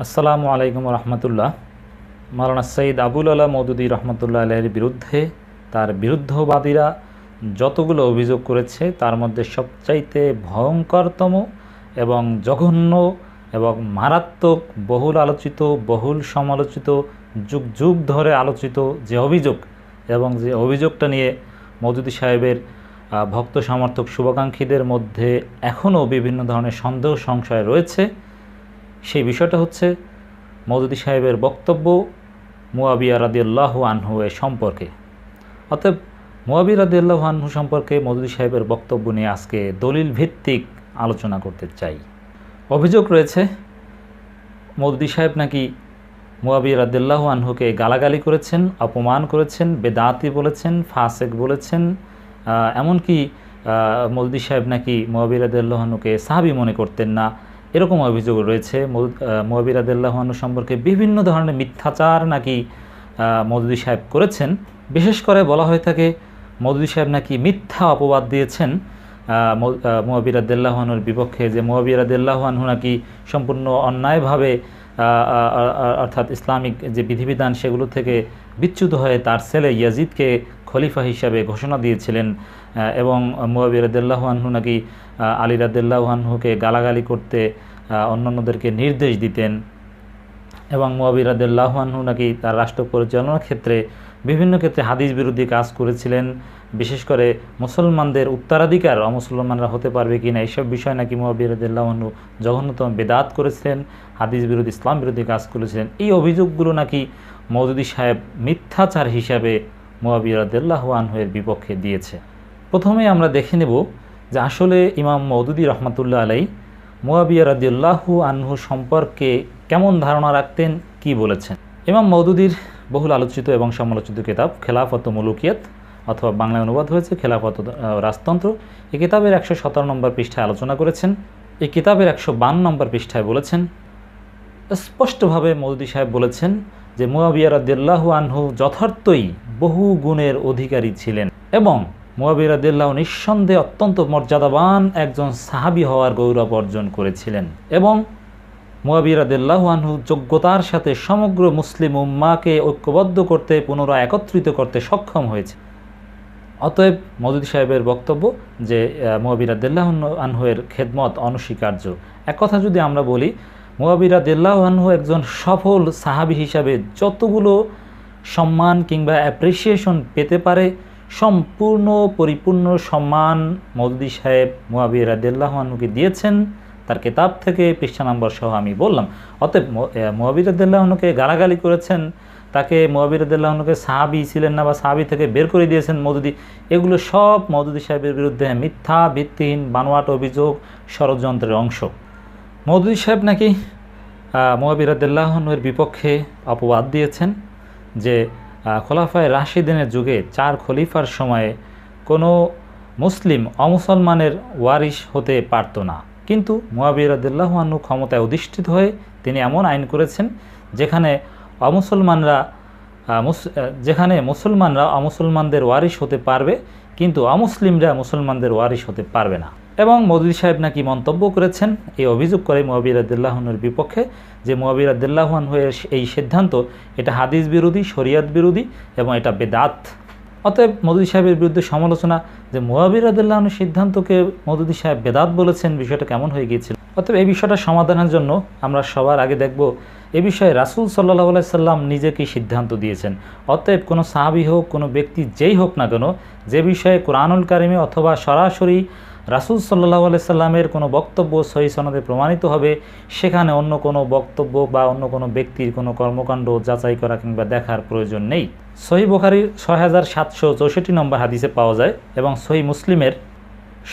আসসালামু আলাইকুম রহমতুল্লাহ। মাওলানা সৈয়দ আবুল আলা মওদুদী রহমতুল্লাহ আলাইহির বিরুদ্ধে তার বিরুদ্ধবাদীরা যতগুলো অভিযোগ করেছে তার মধ্যে সবচাইতে ভয়ঙ্করতম এবং জঘন্য এবং মারাত্মক, বহুল আলোচিত, বহুল সমালোচিত, যুগ যুগ ধরে আলোচিত যে অভিযোগ, এবং যে অভিযোগটা নিয়ে মওদুদী সাহেবের ভক্ত সমর্থক শুভাকাঙ্ক্ষীদের মধ্যে এখনও বিভিন্ন ধরনের সন্দেহ সংশয় রয়েছে, সেই বিষয়টা হচ্ছে মওদুদী সাহেবের বক্তব্য মুয়াবিয়া রাদিয়াল্লাহু আনহু এর সম্পর্কে। অতএব মুয়াবিয়া রাদিয়াল্লাহু আনহু সম্পর্কে মওদুদী সাহেবের বক্তব্য নিয়ে আজকে দলিল ভিত্তিক আলোচনা করতে চাই। অভিযোগ রয়েছে মওদুদী সাহেব নাকি মুয়াবিয়া রাদিয়াল্লাহু আনহুকে গালাগালি করেছেন, অপমান করেছেন, বেদাতি বলেছেন, ফাসেক বলেছেন। এমনকি মওদুদী সাহেব নাকি মুয়াবিয়া রাদিয়াল্লাহু আনহুকে সাহাবী মনে করতেন না, এরকম অভিযোগ রয়েছে। মুয়াবিয়া রাদিয়াল্লাহু আনহু সম্পর্কে বিভিন্ন ধরনের মিথ্যাচার নাকি মওদুদী সাহেব করেছেন। বিশেষ করে বলা হয়ে থাকে মওদুদী সাহেব নাকি মিথ্যা অপবাদ দিয়েছেন মুয়াবিয়া রাদিয়াল্লাহু আনহুর বিপক্ষে, যে মুয়াবিয়া রাদিয়াল্লাহু আনহু নাকি সম্পূর্ণ অন্যায়ভাবে অর্থাৎ ইসলামিক যে বিধিবিধান সেগুলো থেকে বিচ্যুত হয়ে তার ছেলে ইয়াজিদকে খলিফা হিসাবে ঘোষণা দিয়েছিলেন, এবং মুয়াবিয়া রাদিয়াল্লাহু আনহু নাকি আলী রাদিয়াল্লাহু আনহুকে গালাগালি করতে অন্যান্যদেরকে নির্দেশ দিতেন, এবং মুয়াবিয়া রাদিয়াল্লাহু আনহু নাকি তার রাষ্ট্র পরিচালনার ক্ষেত্রে বিভিন্ন ক্ষেত্রে হাদিস বিরোধী কাজ করেছিলেন। বিশেষ করে মুসলমানদের উত্তরাধিকার অমুসলমানরা হতে পারবে কিনা এইসব বিষয় নাকি মুয়াবিয়া রাদিয়াল্লাহু আনহু জঘন্যতম বেদাত করেছিলেন, হাদিস বিরোধী, ইসলাম বিরোধী কাজ করেছিলেন। এই অভিযোগগুলো নাকি মওদুদী সাহেব মিথ্যাচার হিসাবে মুয়াবিয়া রাদিয়াল্লাহু আনহু এর বিপক্ষে দিয়েছে। প্রথমে আমরা দেখে নেব যে আসলে ইমাম মওদুদী রহমতুল্লাহ আলাইহি মুয়াবিয়া রাদিয়াল্লাহু আনহু সম্পর্কে কেমন ধারণা রাখতেন, কি বলেছেন। ইমাম মওদুদীর বহুল আলোচিত এবং সমালোচিত কিতাব খেলাফত ও মুলুকিয়াত, অথবা বাংলায় অনুবাদ হয়েছে খেলাফত ও রাজতন্ত্র, এই কিতাবের 117 নম্বর পৃষ্ঠায় আলোচনা করেছেন। এই কিতাবের 152 নম্বর পৃষ্ঠায় বলেছেন, স্পষ্টভাবে মওদুদী সাহেব বলেছেন যে মুয়াবিয়া রাদিয়াল্লাহু আনহু যথার্থই বহু গুণের অধিকারী ছিলেন, এবং মুয়াবিয়া রাদিয়াল্লাহু নিঃসন্দেহে অত্যন্ত মর্যাদাবান একজন সাহাবী হওয়ার গৌরব অর্জন করেছিলেন, এবং মুয়াবিয়া রাদিয়াল্লাহু আনহু যোগ্যতার সাথে সমগ্র মুসলিম উম্মাহকে ঐক্যবদ্ধ করতে, পুনরায় একত্রিত করতে সক্ষম হয়েছে। অতএব মওদুদী সাহেবের বক্তব্য যে মুয়াবিয়া রাদিয়াল্লাহু আনহু এর খেদমত অনস্বীকার্য। এক কথা যদি আমরা বলি, মুয়াবিয়া রাদিয়াল্লাহু আনহু একজন সফল সাহাবী হিসাবে যতগুলো সম্মান কিংবা অ্যাপ্রিসিয়েশন পেতে পারে, সম্পূর্ণ পরিপূর্ণ সম্মান মওদুদী সাহেব মুয়াবিয়া রাদিয়াল্লাহু আনহুকে দিয়েছেন, তার কিতাব থেকে পৃষ্ঠা নম্বর সহ আমি বললাম। অতএব মুয়াবিয়া রাদিয়াল্লাহু আনহুকে গালাগালি করেছেন, তাকে মুয়াবিয়া রাদিয়াল্লাহু আনহুকে সাহাবী ছিলেন না বা সাহাবী থেকে বের করে দিয়েছেন মওদুদী, এগুলো সব মওদুদী সাহেবের বিরুদ্ধে মিথ্যা, ভিত্তিহীন, বানোয়াট অভিযোগ, ষড়যন্ত্রের অংশ। মওদুদী সাহেব নাকি মুয়াবিয়া রাদিয়াল্লাহু আনহুর বিপক্ষে অপবাদ দিয়েছেন যে খোলাফায়ে রাশিদিনের যুগে 4 খলিফার সময়ে কোনো মুসলিম অমুসলমানের ওয়ারিশ হতে পারত না, কিন্তু মুয়াবিয়া রাদিয়াল্লাহু আনহু ক্ষমতায় অধিষ্ঠিত হয়ে তিনি এমন আইন করেছেন যেখানে মুসলমানরা অমুসলমানদের ওয়ারিশ হতে পারবে, কিন্তু অমুসলিমরা মুসলমানদের ওয়ারিশ হতে পারবে না। এবং মওদুদী সাহেব নাকি মন্তব্য করেছেন, এই অভিযোগ করে মুয়াবিয়া রাদিয়াল্লাহু আনহুর বিপক্ষে, যে মুয়াবিয়া রাদিয়াল্লাহু আনহু এর এই সিদ্ধান্ত এটা হাদিস বিরোধী, শরিয়ত বিরোধী, এবং এটা বেদাত। অতএব মওদুদী সাহেবের বিরুদ্ধে সমালোচনা যে মুয়াবিয়া রাদিয়াল্লাহু আনহুর সিদ্ধান্তকে মওদুদী সাহেব বেদাত বলেছেন, বিষয়টা কেমন হয়ে গিয়েছিল। অতএব এই বিষয়টা সমাধানের জন্য আমরা সবার আগে দেখব এ বিষয়ে রাসূল সাল্লাল্লাহু আলাইহি সাল্লাম নিজে কি সিদ্ধান্ত দিয়েছেন। অতএব কোনো সাহাবী হোক, কোনো ব্যক্তি যেই হোক না কেন, যে বিষয়ে কোরআনুল কারিমে অথবা সরাসরি রাসূল সাল্লাল্লাহু আলাইহি সাল্লামের কোনো বক্তব্য সহিহ সনদে প্রমাণিত হবে, সেখানে অন্য কোনো বক্তব্য বা অন্য কোনো ব্যক্তির কোনো কর্মকাণ্ড যাচাই করা কিংবা দেখার প্রয়োজন নেই। সহিহ বুখারীর 6764 নম্বর হাদিসে পাওয়া যায়, এবং সহিহ মুসলিমের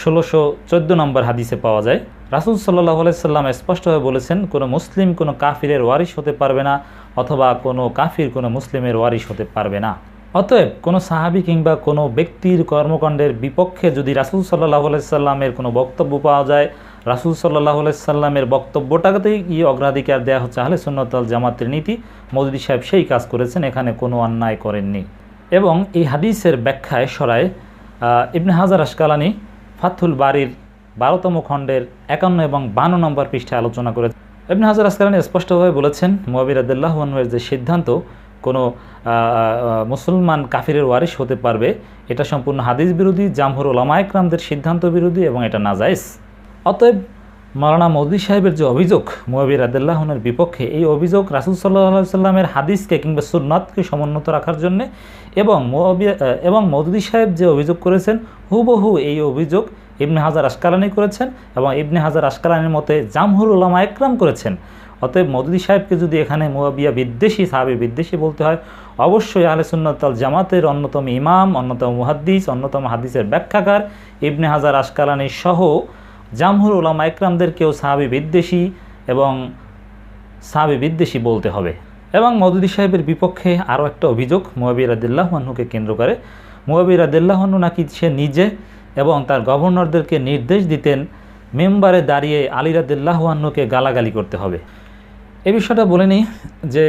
1614 নম্বর হাদিসে পাওয়া যায়, রাসূল সাল্লাল্লাহু আলাইহি সাল্লাম স্পষ্টভাবে বলেছেন, কোনো মুসলিম কোনো কাফিরের ওয়ারিশ হতে পারবে না, অথবা কোনো কাফির কোনো মুসলিমের ওয়ারিশ হতে পারবে না। অতএব কোনো সাহাবী কিংবা কোনো ব্যক্তির কর্মকাণ্ডের বিপক্ষে যদি রাসূল সাল্লাল্লাহু আলাইহি সাল্লামের কোনো বক্তব্য পাওয়া যায়, রাসূল সাল্লাল্লাহু আলাইহি সাল্লামের বক্তব্যটাকেই অগ্রাধিকার দেওয়া হচ্ছে আহলে সুন্নাত ওয়াল জামাতের নীতি। মওদুদী সাহেব সেই কাজ করেছেন, এখানে কোনো অন্যায় করেননি। এবং এই হাদিসের ব্যাখ্যায় সরায় ইবনে হাজার আসকালানি ফাথুল বারির 12তম খণ্ডের 51 এবং 52 নম্বর পৃষ্ঠায় আলোচনা করে ইবনে হাজার আসকালানী স্পষ্টভাবে বলেছেন মুয়াবিয়া রাদিয়াল্লাহু আনহুর যে সিদ্ধান্ত কোনো মুসলমান কাফিরের ওয়ারিশ হতে পারবে এটা সম্পূর্ণ হাদিস বিরোধী, জামহুর উলামা ইকরামদের সিদ্ধান্ত বিরোধী এবং এটা নাজায়েজ। অতএব মাওলানা মওদুদী সাহেবের যে অভিযোগ মুয়াবিয়া রাদিয়াল্লাহু আনহুর বিপক্ষে, এই অভিযোগ রাসূল সাল্লাল্লাহু আলাইহি সাল্লামের হাদিসকে কিংবা সুন্নাতকে সমুন্নত রাখার জন্যে এবং মওদুদী সাহেব যে অভিযোগ করেছেন হুবহু এই অভিযোগ ইবনে হাজার আসকালানী করেছেন এবং ইবনে হাজার আসকালানীর মতে জামহুর উলামা ইকরাম করেছেন। অতএব মওদুদী সাহেবকে যদি এখানে মুয়াবিয়া বিদ্বেষী, সাহাবী বিদ্বেষী বলতে হয়, অবশ্যই আহলে সুন্নাত ওয়াল জামাতের অন্যতম ইমাম, অন্যতম মুহাদ্দিস, অন্যতম হাদিসের ব্যাখ্যাকার ইবনে হাজার আসকালানী সহ জামহুর উলামা ইকরামদেরকেও সাহাবী বিদ্বেষী বলতে হবে। এবং মওদুদী সাহেবের বিপক্ষে আরও একটা অভিযোগ মুয়াবিয়া রাদিয়াল্লাহু আনহুকে কেন্দ্র করে, মুয়াবিয়া রাদিয়াল্লাহু আনহু নাকি সে নিজে এবং তার গভর্নরদেরকে নির্দেশ দিতেন মেম্বারে দাঁড়িয়ে আলী রাদিয়াল্লাহু আনহুকে গালাগালি করতে হবে। এই বিষয়টা বলে নিই যে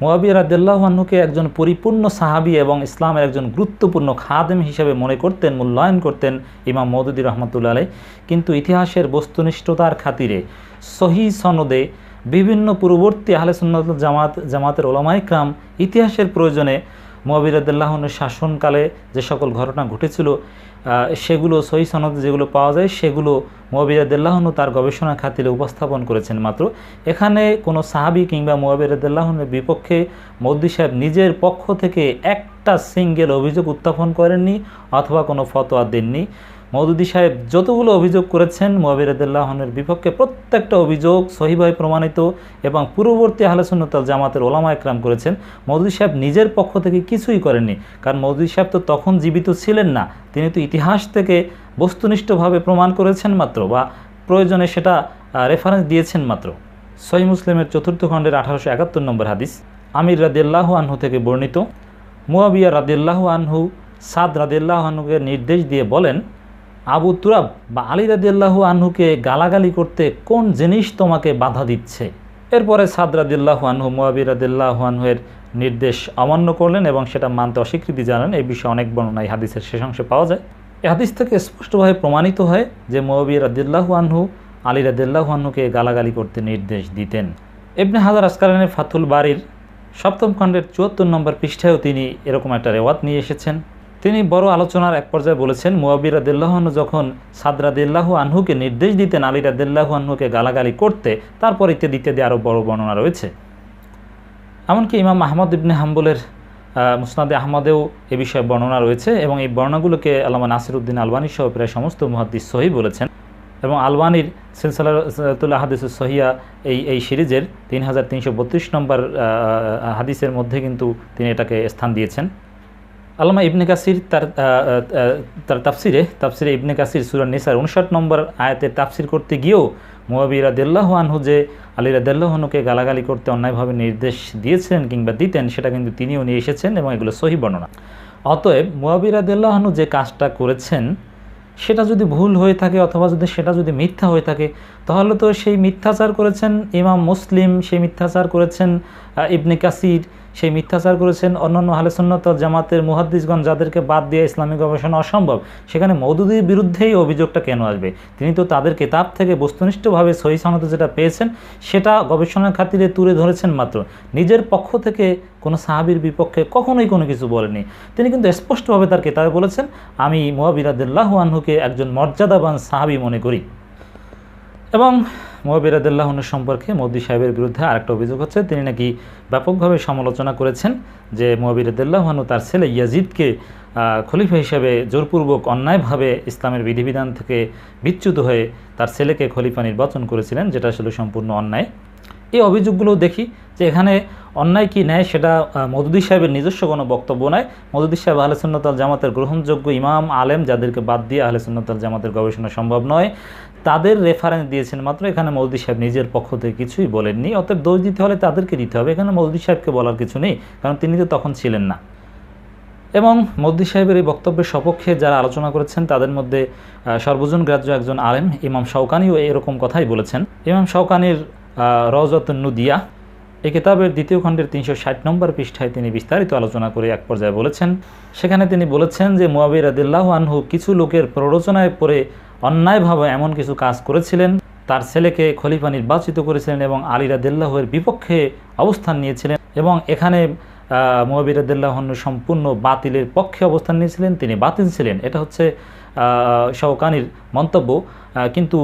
মুয়াবিয়া রাদিয়াল্লাহু আনহুকে একজন পরিপূর্ণ সাহাবী এবং ইসলামের একজন গুরুত্বপূর্ণ খাদেম হিসেবে মনে করতেন, মূল্যায়ন করতেন ইমাম মওদুদী রহমতুল্লাহ আলাইহ। কিন্তু ইতিহাসের বস্তুনিষ্ঠতার খাতিরে সহিহ সনদে বিভিন্ন পূর্ববর্তী আহলে সুন্নাত জামাতের উলামা ইকরাম ইতিহাসের প্রয়োজনে মুয়াবিয়া রাদিয়াল্লাহু আনহুর শাসনকালে যে সকল ঘটনা ঘটেছিল সেগুলো সহিহ সনদে যেগুলো পাওয়া যায় সেগুলো মুয়াবিয়া রাদিয়াল্লাহু আনহু তার গবেষণা খাতিরে উপস্থাপন করেছেন মাত্র। এখানে কোনো সাহাবী কিংবা মুয়াবিয়া রাদিয়াল্লাহু আনহুর বিপক্ষে মওদুদী সাহেব নিজের পক্ষ থেকে একটা সিঙ্গেল অভিযোগ উত্থাপন করেননি অথবা কোনো ফতোয়া দেননি। মওদুদী সাহেব যতগুলো অভিযোগ করেছেন মুয়াবিয়া রাদিয়াল্লাহু আনহুর বিপক্ষে, প্রত্যেকটা অভিযোগ সহিভাবে প্রমাণিত এবং পূর্ববর্তী আহলে সুন্নাত ওয়াল জামাতের উলামা ইকরাম করেছেন। মওদুদী সাহেব নিজের পক্ষ থেকে কিছুই করেননি, কারণ মওদুদী সাহেব তো তখন জীবিত ছিলেন না, তিনি তো ইতিহাস থেকে বস্তুনিষ্ঠভাবে প্রমাণ করেছেন মাত্র, বা প্রয়োজনে সেটা রেফারেন্স দিয়েছেন মাত্র। সহিহ মুসলিমের 4th খণ্ডের 1871 নম্বর হাদিস আমির রাদিয়াল্লাহু আনহু থেকে বর্ণিত, মুয়াবিয়া রাদিয়াল্লাহু আনহু সাদ রাদিয়াল্লাহু আনহুকে নির্দেশ দিয়ে বলেন, আবু তুরাব বা আলী রাদিয়াল্লাহু আনহুকে গালাগালি করতে কোন জিনিস তোমাকে বাধা দিচ্ছে? এরপরে সাদ রাদিয়াল্লাহু আনহু মুয়াবিয়া রাদিয়াল্লাহু আনহুর নির্দেশ অমান্য করলেন এবং সেটা মানতে অস্বীকৃতি জানান। এই বিষয়ে অনেক বর্ণনা এই হাদিসের শেষ অংশে পাওয়া যায়। এই হাদিস থেকে স্পষ্টভাবে প্রমাণিত হয় যে মুয়াবিয়া রাদিয়াল্লাহু আনহু আলী রাদিয়াল্লাহু আনহুকে গালাগালি করতে নির্দেশ দিতেন। ইবনে হাজার আসকালানী ফাথুল বারির 7ম খণ্ডের 74 নম্বর পৃষ্ঠায়ও তিনি এরকম একটা রেওয়াত নিয়ে এসেছেন। তিনি বড় আলোচনার এক পর্যায়ে বলেছেন, মুয়াবিয়া রাদিয়াল্লাহু আনহু যখন সাদ রাদিয়াল্লাহু আনহুকে নির্দেশ দিতেন আলী রাদিয়াল্লাহু আনহুকে গালাগালি করতে, তারপর ইত্যাদি আরও বড় বর্ণনা রয়েছে। এমনকি ইমাম আহমদ ইবনে হাম্বলের মুসনাদে আহমদেও এ বিষয়ে বর্ণনা রয়েছে এবং এই বর্ণনাগুলোকে আল্লামা নাসিরউদ্দিন আলবানী সহ প্রায় সমস্ত মুহাদ্দিস সহিহ বলেছেন। এবং আলবানীর সিলসিলাতুল আহাদিসুস সহিহা এই সিরিজের 3332 নম্বর হাদিসের মধ্যে কিন্তু তিনি এটাকে স্থান দিয়েছেন। আল্লামা ইবনে কাসির তার তাফসিরে ইবনে কাসির সূরা নিসার 59 নম্বর আয়াতের তাফসির করতে গিয়েও মুয়াবিয়া রাদিয়াল্লাহু আনহু যে আলী রাদিয়াল্লাহু আনহুকে গালাগালি করতে অন্যায়ভাবে নির্দেশ দিয়েছেন কিংবা দিতেন, সেটা কিন্তু তিনিও নিয়ে এসেছেন এবং এগুলো সহিহ বর্ণনা। অতএব মুয়াবিয়া রাদিয়াল্লাহু আনহু যে কাজটা করেছেন সেটা যদি ভুল হয়ে থাকে অথবা সেটা যদি মিথ্যা হয়ে থাকে, তাহলে তো সেই মিথ্যাচার করেছেন ইমাম মুসলিম, সেই মিথ্যাচার করেছেন ইবনে কাসির, সেই মিথ্যাচার করেছেন অন্যান্য আহলে সুন্নাত ওয়াল জামাতের মুহাদ্দিসগণ, যাদেরকে বাদ দিয়ে ইসলামিক গবেষণা অসম্ভব। সেখানে মওদুদীর বিরুদ্ধেই অভিযোগটা কেন আসবে? তিনি তো তাদের কিতাব থেকে বস্তুনিষ্ঠভাবে সহিহ সনদে যেটা পেয়েছেন সেটা গবেষণার খাতিরে তুলে ধরেছেন মাত্র। নিজের পক্ষ থেকে কোনো সাহাবীর বিপক্ষে কখনোই কোনো কিছু বলেনি। তিনি কিন্তু স্পষ্টভাবে তার কিতাবে বলেছেন, আমি মুয়াবিয়া রাদিয়াল্লাহু আনহুকে একজন মর্যাদাবান সাহাবী মনে করি। এবং মুয়াবিয়া রাদিয়াল্লাহু আনহু সম্পর্কে মওদুদী সাহেবের বিরুদ্ধে আরেকটা অভিযোগ হচ্ছে, তিনি নাকি ব্যাপকভাবে সমালোচনা করেছেন যে মুয়াবিয়া রাদিয়াল্লাহু আনহু তার ছেলে ইয়াজিদকে খলিফা হিসেবে জোরপূর্বক অন্যায়ভাবে ইসলামের বিধিবিধান থেকে বিচ্যুত হয়ে তার ছেলেকে খলিফা নির্বাচন করেছিলেন, যেটা আসলে সম্পূর্ণ অন্যায়। এই অভিযোগগুলো দেখি যে এখানে অন্যায় কি ন্যায় সেটা মওদুদী সাহেবের নিজস্ব কোনো বক্তব্য নয়। মওদুদী সাহেব আহলে সুন্নাত ওয়াল জামাতের গ্রহণযোগ্য ইমাম আলেম, যাদেরকে বাদ দিয়ে আহলে সুন্নাত ওয়াল জামাতের গবেষণা সম্ভব নয়, তাদের রেফারেন্স দিয়েছেন মাত্র। এখানে মওদুদী সাহেব নিজের পক্ষ থেকে কিছুই বলেননি। অতএব দোষ দিতে হলে তাদেরকে দিতে হবে, এখানে মওদুদী সাহেবকে বলার কিছু নেই, কারণ তিনি তো তখন ছিলেন না। এবং মওদুদী সাহেবের এই বক্তব্যের সপক্ষে যারা আলোচনা করেছেন তাদের মধ্যে সর্বজন গ্রাহ্য একজন আলেম ইমাম শাওকানিও এরকম কথাই বলেছেন। ইমাম শাওকানির রওজাতুন নুদিয়া এই কিতাবের 2য় খণ্ডের 360 নম্বর পৃষ্ঠায় তিনি বিস্তারিত আলোচনা করে এক পর্যায়ে বলেছেন, সেখানে তিনি বলেছেন যে মুয়াবিয়া রাদিয়াল্লাহু আনহু কিছু লোকের প্ররোচনায় পড়ে অন্যায়ভাবে এমন কিছু কাজ করেছিলেন তার ছেলেকে খলিফা নির্বাচিত করেছিলেন এবং আলী রাদিয়াল্লাহু এর বিপক্ষে অবস্থান নিয়েছিলেন এবং এখানে মুয়াবিয়া রাদিয়াল্লাহু আনহু সম্পূর্ণ বাতিলের পক্ষে অবস্থান নিয়েছিলেন, তিনি বাতিল ছিলেন। এটা হচ্ছে শওকানির মন্তব্য। কিন্তু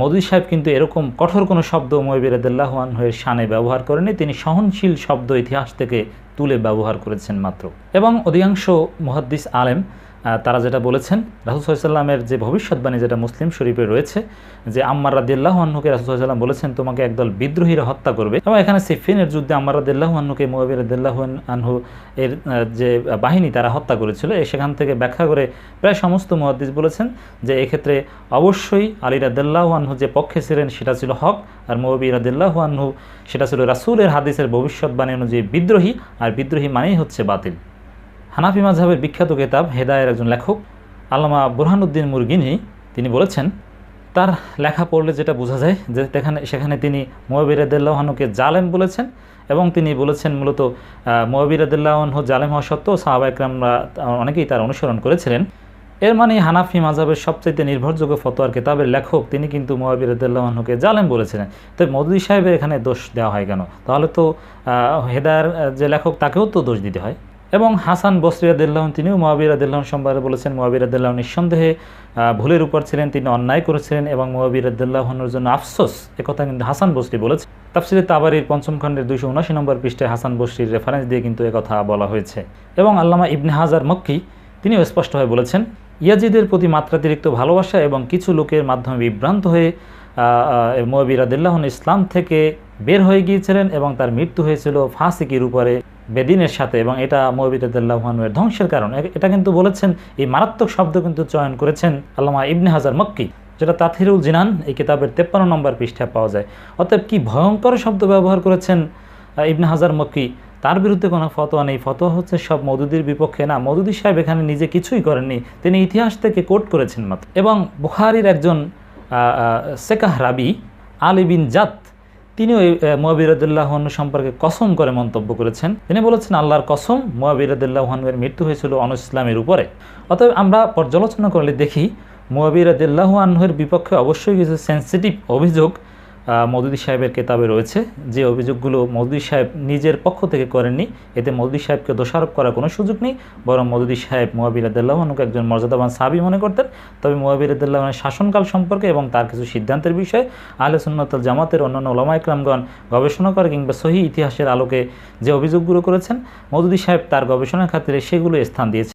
মওদুদী সাহেব কিন্তু এরকম কঠোর কোনো শব্দ মুয়াবিয়া রাদিয়াল্লাহু আনহু এর শানে ব্যবহার করেনি, তিনি সহনশীল শব্দ ইতিহাস থেকে তুলে ব্যবহার করেছেন মাত্র। এবং অধিকাংশ মুহাদ্দিস আলেম তারা যেটা বলেছেন, রাসূল সাল্লাল্লাহু আলাইহি ওয়াসাল্লামের যে ভবিষ্যৎবাণী যেটা মুসলিম শরীফে রয়েছে, যে আম্মার রাদিয়াল্লাহু আনহুকে রাসূল সাল্লাল্লাহু আলাইহি ওয়াসাল্লাম বলেছেন তোমাকে একদল বিদ্রোহীরা হত্যা করবে। এবং এখানে সিফিনের যুদ্ধে আম্মার রাদিয়াল্লাহু আনহুকে মুয়াবিয়া রাদিয়াল্লাহু আনহু এর যে বাহিনী তারা হত্যা করেছিল, সেখান থেকে ব্যাখ্যা করে প্রায় সমস্ত মুহাদ্দিস বলেছেন যে এক্ষেত্রে অবশ্যই আলী রাদিয়াল্লাহু আনহু যে পক্ষে ছিলেন সেটা ছিল হক, আর মুয়াবিয়া রাদিয়াল্লাহু আনহু সেটা ছিল রাসূলের হাদিসের ভবিষ্যৎবাণী অনুযায়ী বিদ্রোহী, আর বিদ্রোহী মানেই হচ্ছে বাতিল। হানাফি মাযহাবের বিখ্যাত কিতাব হেদায়ের একজন লেখক আল্লামা বুরহানুদ্দিন মুরগিনী তিনি বলেছেন, তার লেখা পড়লে যেটা বোঝা যায় যে সেখানে তিনি মুয়াবিয়া রাদিয়াল্লাহু আনহুকে জালেম বলেছেন এবং তিনি বলেছেন মূলত মুয়াবিয়া রাদিয়াল্লাহু আনহু জালেম হওয়া সত্ত্বেও সাহাবায়ে কেরামরা অনেকেই তার অনুসরণ করেছিলেন। এর মানে হানাফি মাযহাবের সবচেয়ে নির্ভরযোগ্য ফতোয়ার কিতাবের লেখক তিনি কিন্তু মুয়াবিয়া রাদিয়াল্লাহু আনহুকে জালেম বলেছিলেন। তো মওদুদী সাহেবের এখানে দোষ দেওয়া হয় কেন? তাহলে তো হেদায়ের যে লেখক তাকেও তো দোষ দিতে হয়। এবং হাসান বসরি রাদিয়াল্লাহু আনহু তিনিও মুয়াবিয়া রাদিয়াল্লাহু আনহু সম্পর্কে বলেছেন মুয়াবিয়া রাদিয়াল্লাহু আনহু নিঃসন্দেহে ভুলের উপর ছিলেন, তিনি অন্যায় করেছিলেন এবং মুয়াবিয়া রাদিয়াল্লাহু আনহুর জন্য আফসোস, একথা কিন্তু হাসান বসরি বলেছেন। তাফসিরে তাবারির ৫ম খণ্ডের ২৭৯ নম্বর পৃষ্ঠায় হাসান বসরির রেফারেন্স দিয়ে কিন্তু একথা বলা হয়েছে। এবং আল্লামা ইবনে হাজার মক্কি তিনিও স্পষ্টভাবে বলেছেন ইয়াজিদের প্রতি মাত্রাতিরিক্ত ভালোবাসা এবং কিছু লোকের মাধ্যমে বিভ্রান্ত হয়ে মুয়াবিয়া রাদিয়াল্লাহু আনহু ইসলাম থেকে বের হয়ে গিয়েছিলেন এবং তার মৃত্যু হয়েছিল ফাসিকির উপরে বেদিনের সাথে, এবং এটা মুয়াবিয়া রাদিয়াল্লাহু আনহু এর ধ্বংসের কারণ। এটা কিন্তু বলেছেন, এই মারাত্মক শব্দ কিন্তু চয়ন করেছেন আল্লামা ইবনে হাজার মক্কি, যেটা তাথিরুল জিনান এই কিতাবের 53 নম্বর পৃষ্ঠায় পাওয়া যায়। অতএব কি ভয়ঙ্কর শব্দ ব্যবহার করেছেন ইবনে হাজার মক্কি, তার বিরুদ্ধে কোনো ফতোয়া নেই, ফতোয়া হচ্ছে সব মওদুদীর বিপক্ষে। না, মওদুদী সাহেব এখানে নিজে কিছুই করেননি, তিনি ইতিহাস থেকে কোট করেছেন মাত্র। এবং বুখারীর একজন সেকাহ রাবি আলী বিন জাত তিনিও মুয়াবিয়া রাদিয়াল্লাহু আনহু সম্পর্কে কসম করে মন্তব্য করেছেন। তিনি বলেছেন আল্লাহর কসম মুয়াবিয়া রাদিয়াল্লাহু আনহু এর মৃত্যু হয়েছিল অনইসলামের উপরে। অতএব আমরা পর্যালোচনা করলে দেখি মুয়াবিয়া রাদিয়াল্লাহু আনহু এর বিপক্ষে অবশ্যই কিছু সেন্সিটিভ অভিযোগ মওদুদী সাহেবের কিতাবে রয়েছে, যে অভিযোগগুলো মওদুদী সাহেব নিজের পক্ষ থেকে করেননি। এতে মওদুদী সাহেবকে দোষারোপ করার কোনো সুযোগ নেই, বরং মওদুদী সাহেব মুয়াবিয়া রাদিয়াল্লাহু আনহুকে একজন মর্যাদাবান সাহাবী মনে করতেন। তবে মুয়াবিয়া রাদিয়াল্লাহু আনহুর শাসনকাল সম্পর্কে এবং তার কিছু সিদ্ধান্তের বিষয়ে আহলে সুন্নাত ওয়াল জামাতের অন্যান্য উলামায়ে কেরামগণ গবেষণা করে কিংবা সহিহ ইতিহাসের আলোকে যে অভিযোগগুলো করেছেন, মওদুদী সাহেব তার গবেষণার খাতিরে সেগুলো স্থান দিয়েছেন।